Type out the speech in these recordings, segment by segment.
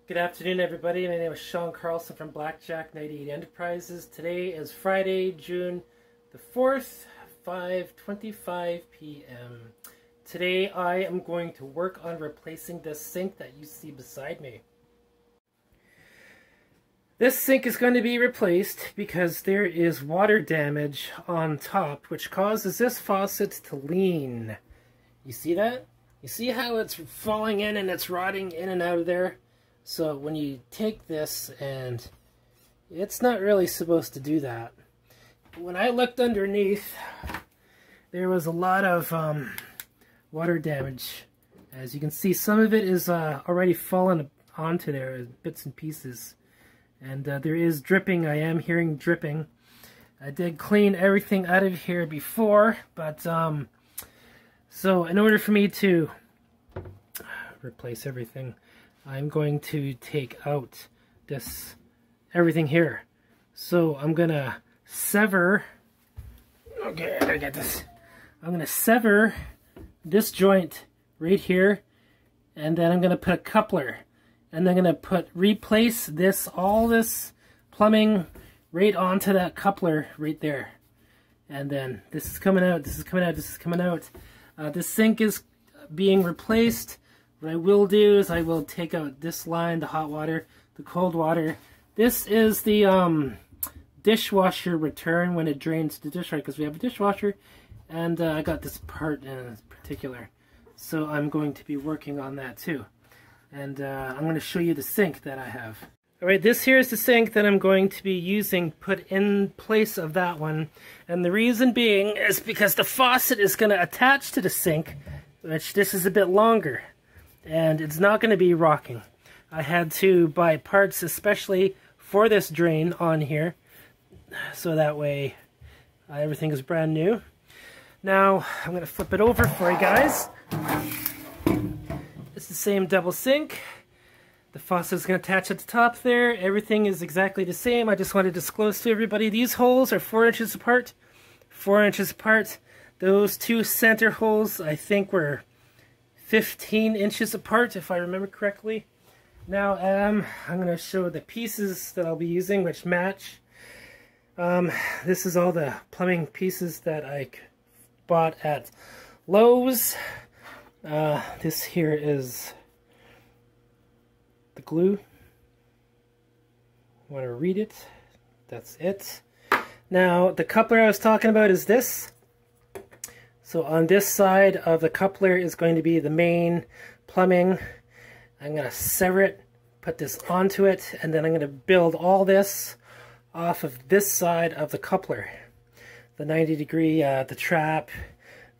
Good afternoon, everybody. My name is Sean Carlson from Blackjack 98 Enterprises. Today is Friday, June the 4th, 5:25 p.m. Today I am going to work on replacing this sink that you see beside me. This sink is going to be replaced because there is water damage on top, which causes this faucet to lean. You see that? You see how it's falling in and it's rotting in and out of there? So when you take this, and it's not really supposed to do that. When I looked underneath, there was a lot of water damage. As you can see, some of it is already fallen onto there, bits and pieces. And there is dripping. I am hearing dripping. I did clean everything out of here before, but so in order for me to replace everything, I'm going to take out everything here. So I'm gonna sever, okay, I get this. I'm gonna sever this joint right here, and then I'm gonna put a coupler, and then I'm gonna replace all this plumbing right onto that coupler right there. And then this is coming out, this is coming out, this is coming out. This sink is being replaced. What I will do is I will take out this line, the hot water, the cold water. This is the dishwasher return when it drains the dishwasher, because we have a dishwasher, and I got this part in particular. So I'm going to be working on that too. And I'm going to show you the sink that I have. Alright, this here is the sink that I'm going to be using, put in place of that one. And the reason being is because the faucet is going to attach to the sink, which this is a bit longer. And it's not going to be rocking. I had to buy parts especially for this drain on here, so that way everything is brand new. Now I'm going to flip it over for you guys. It's the same double sink. The faucet is going to attach at the top there. Everything is exactly the same. I just want to disclose to everybody these holes are 4 inches apart. 4 inches apart. Those two center holes I think were 15 inches apart, if I remember correctly. Now, I'm going to show the pieces that I'll be using, which match. This is all the plumbing pieces that I bought at Lowe's. This here is the glue. Want to read it? That's it. Now, the coupler I was talking about is this. So on this side of the coupler is going to be the main plumbing. I'm going to sever it, put this onto it, and then I'm going to build all this off of this side of the coupler. The 90 degree, the trap,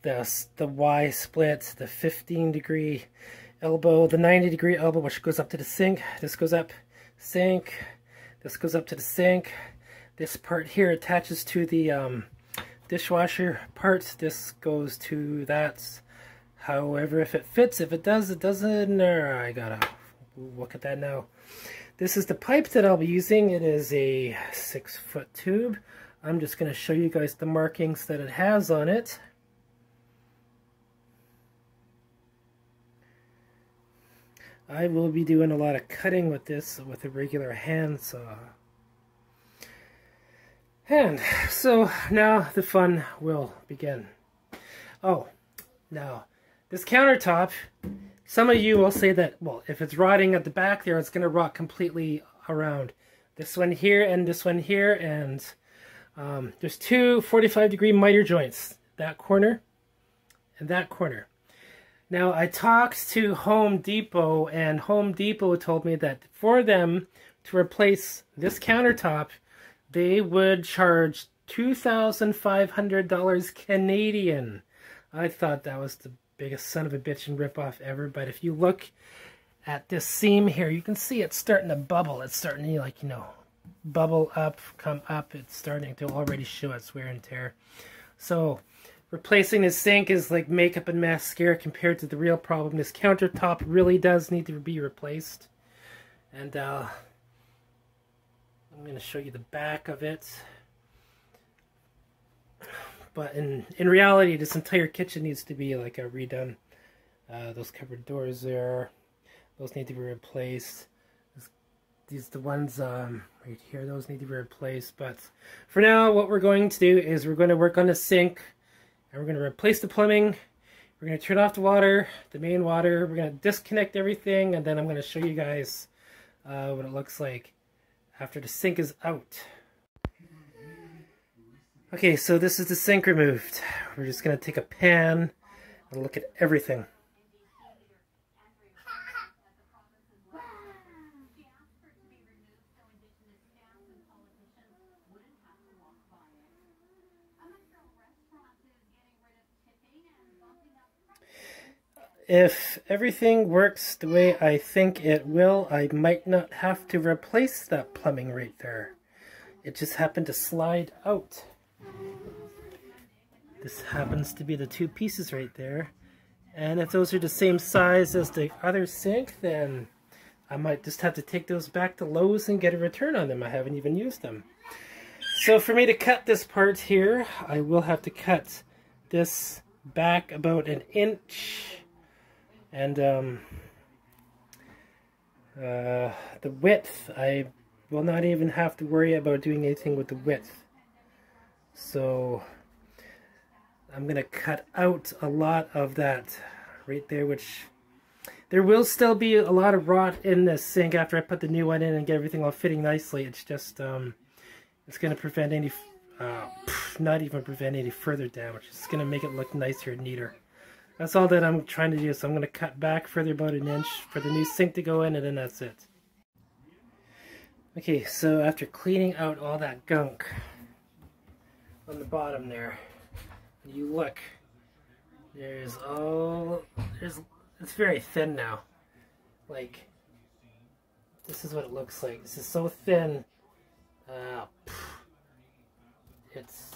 the Y split, the 15 degree elbow, the 90 degree elbow, which goes up to the sink. This goes up, sink. This goes up to the sink. This part here attaches to the dishwasher part. This goes to that. However, if it fits, if it does, it doesn't. I gotta look at that now. This is the pipe that I'll be using. It is a 6-foot tube. I'm just going to show you guys the markings that it has on it. I will be doing a lot of cutting with this with a regular handsaw. And so now the fun will begin. Oh, now this countertop, some of you will say that, well, if it's rotting at the back there, it's going to rot completely around. This one here and this one here, and there's two 45-degree miter joints, that corner and that corner. Now, I talked to Home Depot, and Home Depot told me that for them to replace this countertop, they would charge $2,500 Canadian. I thought that was the biggest son of a bitch and ripoff ever, but if you look at this seam here, you can see it's starting to bubble. It's starting to, like, you know, bubble up, come up. It's starting to already show its wear and tear. So replacing this sink is like makeup and mascara compared to the real problem. This countertop really does need to be replaced. And I'm going to show you the back of it. But in reality, this entire kitchen needs to be like redone. Those cupboard doors there, those need to be replaced. these the ones right here, those need to be replaced. But for now, what we're going to do is we're going to work on the sink, and we're going to replace the plumbing. We're going to turn off the water, the main water. We're going to disconnect everything, and then I'm going to show you guys what it looks like after the sink is out. Okay, so this is the sink removed. We're just going to take a pan and look at everything. If everything works the way I think it will, I might not have to replace that plumbing right there. It just happened to slide out. This happens to be the two pieces right there. And if those are the same size as the other sink, then I might just have to take those back to Lowe's and get a return on them. I haven't even used them. So for me to cut this part here, I will have to cut this back about 1 inch. And the width, I will not even have to worry about doing anything with the width. So I'm going to cut out a lot of that right there, which there will still be a lot of rot in this sink after I put the new one in and get everything all fitting nicely. It's just, it's going to prevent any, not even prevent any further damage. It's going to make it look nicer and neater. That's all that I'm trying to do, so I'm going to cut back further about 1 inch for the new sink to go in, and then that's it. Okay, so after cleaning out all that gunk on the bottom there, you look, it's very thin now. Like, this is what it looks like. This is so thin, it's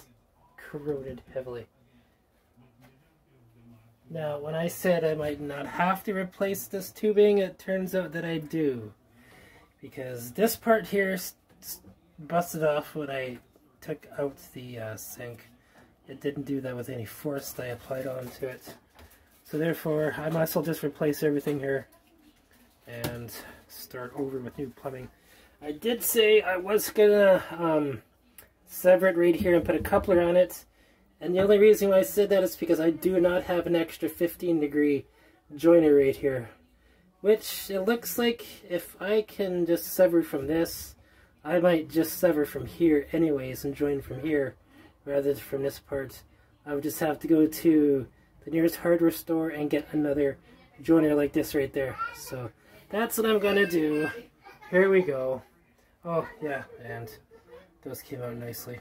corroded heavily. Now, when I said I might not have to replace this tubing, it turns out that I do. Because this part here busted off when I took out the sink. It didn't do that with any force that I applied onto it. So therefore, I might as well just replace everything here and start over with new plumbing. I did say I was gonna sever it right here and put a coupler on it. And the only reason why I said that is because I do not have an extra 15-degree joiner right here. Which, it looks like if I can just sever from this, I might just sever from here anyways and join from here rather than from this part. I would just have to go to the nearest hardware store and get another joiner like this right there. So, that's what I'm going to do. Here we go. Oh, yeah, and those came out nicely.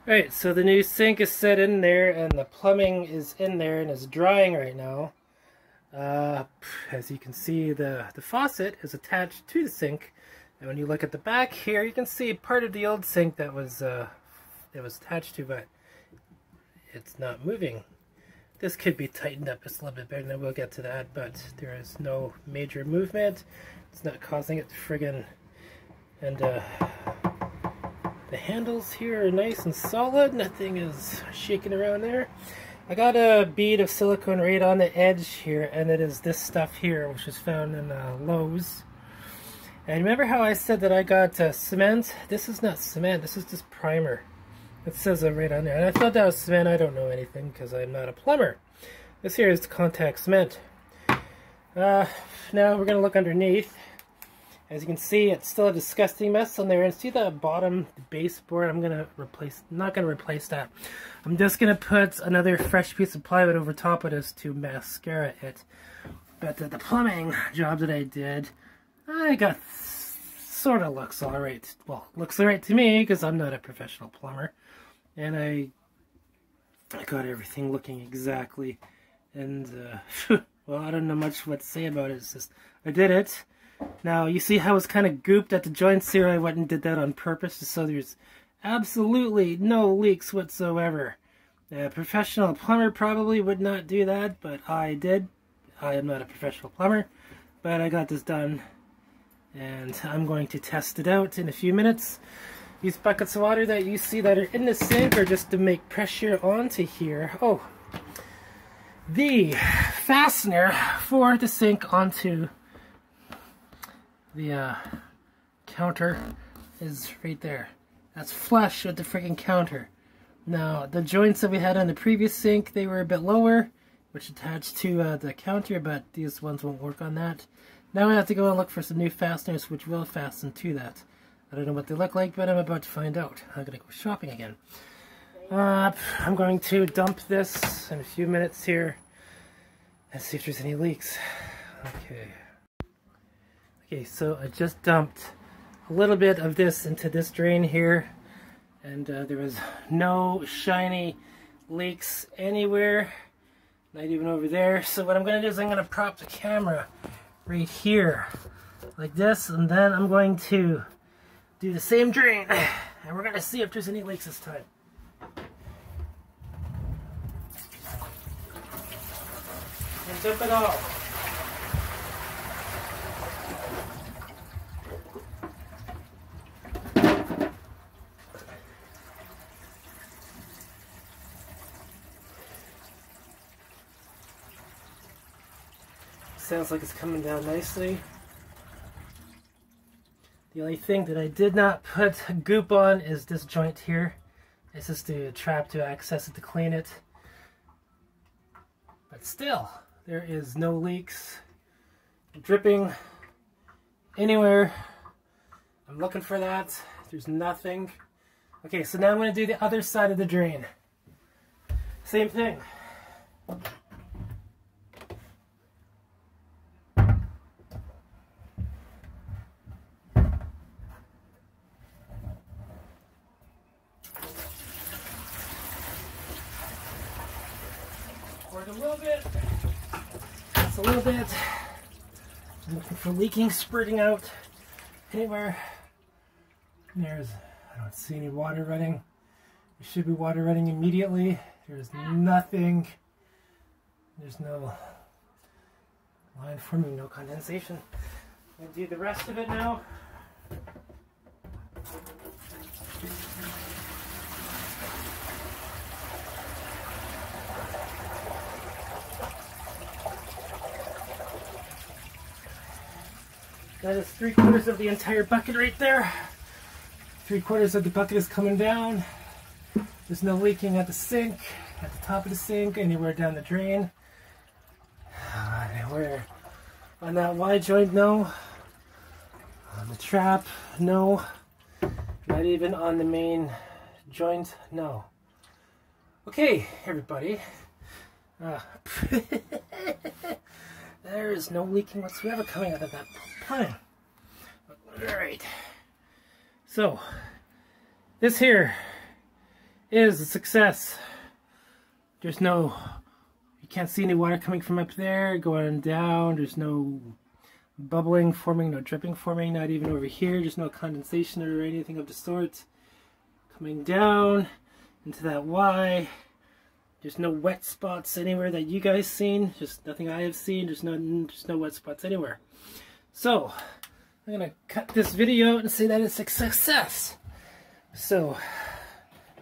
Alright, so the new sink is set in there, and the plumbing is in there and is drying right now. As you can see, the faucet is attached to the sink, and when you look at the back here, you can see part of the old sink that was attached to, but it's not moving. This could be tightened up just a little bit better, and then we'll get to that, but there is no major movement. It's not causing it to friggin', and the handles here are nice and solid, nothing is shaking around there. I got a bead of silicone right on the edge here, and it is this stuff here, which is found in Lowe's. And remember how I said that I got cement? This is not cement, this is just primer. It says it right on there. And I thought that was cement. I don't know anything because I'm not a plumber. This here is contact cement. Now we're going to look underneath. As you can see, it's still a disgusting mess on there. And see the bottom baseboard? I'm gonna replace. Not gonna replace that. I'm just gonna put another fresh piece of plywood over top of this to mascara it. But the plumbing job that I did, I got sort of looks all right. Well, looks all right to me because I'm not a professional plumber, and I got everything looking exactly. And well, I don't know much what to say about it. It's just I did it. Now, you see how it's kind of gooped at the joints here? I went and did that on purpose, just so there's absolutely no leaks whatsoever. A professional plumber probably would not do that, but I did. I am not a professional plumber, but I got this done, and I'm going to test it out in a few minutes. These buckets of water that you see that are in the sink are just to make pressure onto here. Oh, the fastener for the sink onto the counter is right there. That's flush with the freaking counter. Now, the joints that we had on the previous sink, they were a bit lower, which attached to the counter, but these ones won't work on that. Now I have to go and look for some new fasteners which will fasten to that. I don't know what they look like, but I'm about to find out. I'm going to go shopping again. I'm going to dump this in a few minutes here and see if there's any leaks. Okay, so I just dumped a little bit of this into this drain here, and there was no shiny leaks anywhere, not even over there. So what I'm going to do is I'm going to prop the camera right here like this, and then I'm going to do the same drain, and we're going to see if there's any leaks this time. And dump it all. Sounds like it's coming down nicely. The only thing that I did not put goop on is this joint here. It's just a trap to access it to clean it. But still, there is no leaks, dripping anywhere. I'm looking for that. There's nothing. Okay, so now I'm going to do the other side of the drain. Same thing. A little bit, just a little bit. I'm looking for leaking, spurting out anywhere. I don't see any water running. There should be water running immediately. There's nothing. There's no line forming, no condensation. I'm going to do the rest of it now. That is 3/4 of the entire bucket right there. 3/4 of the bucket is coming down. There's no leaking at the sink, at the top of the sink, anywhere down the drain. Anywhere on that Y joint, no. On the trap, no. Not even on the main joint, no. Okay, everybody. There is no leaking whatsoever coming out of that pipe. Alright. So, this here is a success. There's no, you can't see any water coming from up there, going down. There's no bubbling forming, no dripping forming, not even over here. There's no condensation or anything of the sort. Coming down into that Y. There's no wet spots anywhere that you guys seen. Just nothing I have seen. There's no wet spots anywhere. So, I'm going to cut this video out and say that it's a success. So,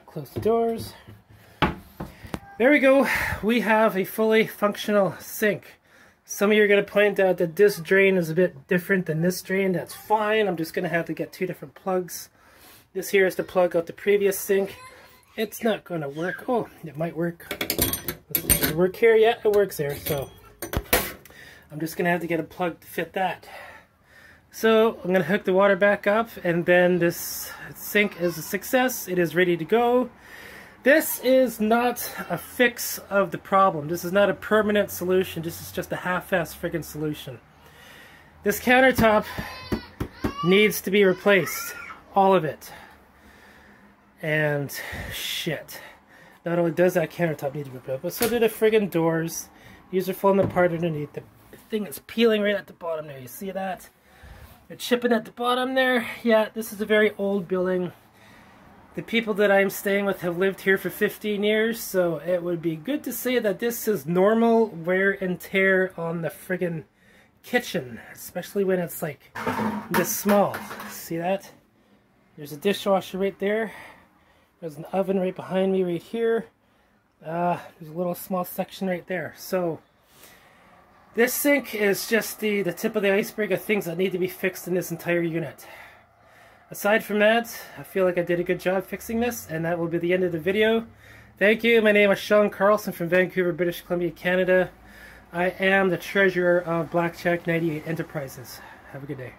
close the doors. There we go. We have a fully functional sink. Some of you are going to point out that this drain is a bit different than this drain. That's fine. I'm just going to have to get 2 different plugs. This here is to plug out the previous sink. It's not going to work. Oh, it might work. Does it work here? Yeah, it works there. So I'm just going to have to get a plug to fit that. So I'm going to hook the water back up, and then this sink is a success. It is ready to go. This is not a fix of the problem. This is not a permanent solution. This is just a half-ass friggin' solution. This countertop needs to be replaced. All of it. And shit. Not only does that countertop need to be replaced, but so do the friggin' doors. These are falling apart underneath. The thing is peeling right at the bottom there. You see that? It's chipping at the bottom there. Yeah, this is a very old building. The people that I'm staying with have lived here for 15 years, so it would be good to say that this is normal wear and tear on the friggin' kitchen, especially when it's like this small. See that? There's a dishwasher right there. There's an oven right behind me right here. There's a little small section right there. So This sink is just the tip of the iceberg of things that need to be fixed in this entire unit. Aside from that, I feel like I did a good job fixing this, and that will be the end of the video. Thank you. My name is Sean Carlson from Vancouver, British Columbia, Canada. I am the treasurer of Blackjack 98 Enterprises. Have a good day.